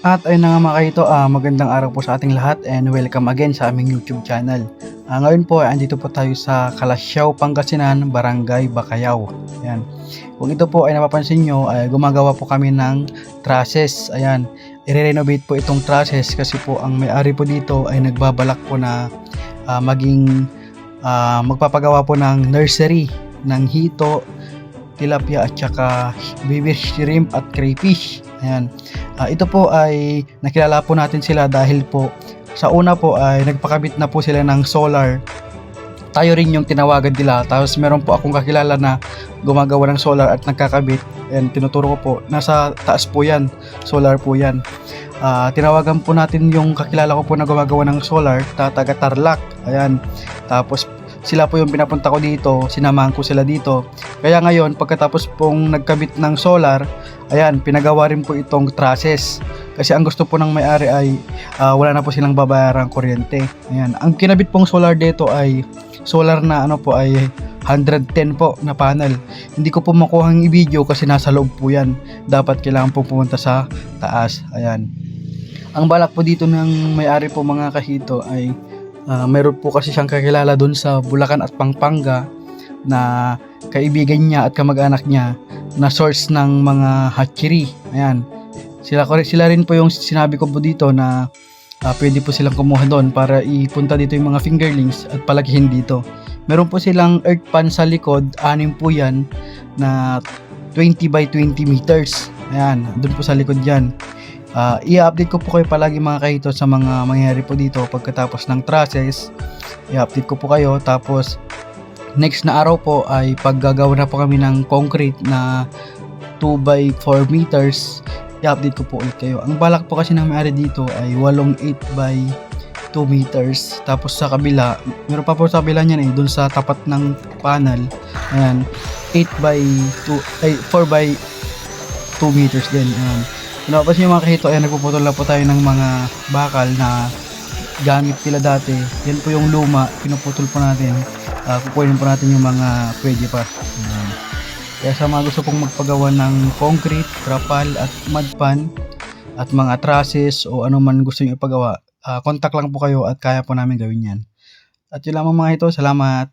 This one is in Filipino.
At ayun na nga mga kaito, magandang araw po sa ating lahat and welcome again sa aming YouTube channel. Ngayon po andito po tayo sa Kalasyaw, Pangasinan, Barangay Bacayao. Ayan. Kung ito po ay napapansin nyo, ay gumagawa po kami ng trusses. Ayan. I-renovate po itong trusses kasi po ang may-ari po dito ay nagbabalak po na magpapagawa po ng nursery ng hito, tilapia at saka baby shrimp at crayfish. Ayan. Ito po ay nakilala po natin sila dahil po sa una po ay nagpakabit na po sila ng solar. Tayo rin yung tinawagan nila. Tapos meron po akong kakilala na gumagawa ng solar at nagkakabit. And tinuturo ko po. Nasa taas po yan. Solar po yan. Tinawagan po natin yung kakilala ko po na gumagawa ng solar. Taga Tarlac. Ayan. Tapos sila po yung pinapunta ko dito. Sinamahan ko sila dito. Kaya ngayon pagkatapos pong nagkabit ng solar, ayan, pinagawa rin po itong trusses. Kasi ang gusto po ng may-ari ay wala na po silang babayarang kuryente. Ayan. Ang kinabit pong solar dito ay solar na ay 110 po na panel. Hindi ko po makuha ang i-video kasi nasa loob po yan. Dapat kailangan po pumunta sa taas. Ayan. Ang balak po dito ng may-ari po mga kahito ay mayroon po kasi siyang kakilala doon sa Bulacan at Pampanga na kaibigan niya at kamag-anak niya na source ng mga hatchery. Ayan. Sila rin po yung sinabi ko po dito na pwede po silang kumuha doon para ipunta dito yung mga fingerlings at palakihin dito. Meron po silang earth pan sa likod, 6 po yan na 20 by 20 meters. Ayan, doon po sa likod yan. I-update ko po kayo palagi mga kahito sa mga mangyayari po dito pagkatapos ng trusses. I-update ko po kayo. Tapos next na araw po ay paggagawa na po kami ng concrete na 2 by 4 meters. I-update ko po ulit kayo. Ang balak po kasi ng may-ari dito ay 8 by 2 meters. Tapos sa kabila, meron pa po sa kabila niyan doon sa tapat ng panel. Ayan, 8 by 2 ay 4 by 2 meters din. Ayan. Tapos yung mga kahito, ayan, nagpuputol na po tayo ng mga bakal na gamit nila dati. Yan po yung luma, pinuputol po natin. Kukunin po natin yung mga pwede pa. Ayan. Kaya sa mga gusto pong magpagawa ng concrete, trapal at mudpan at mga trusses o ano man gusto nyo ipagawa, contact lang po kayo at kaya po namin gawin yan. At yun lamang mga ito, salamat.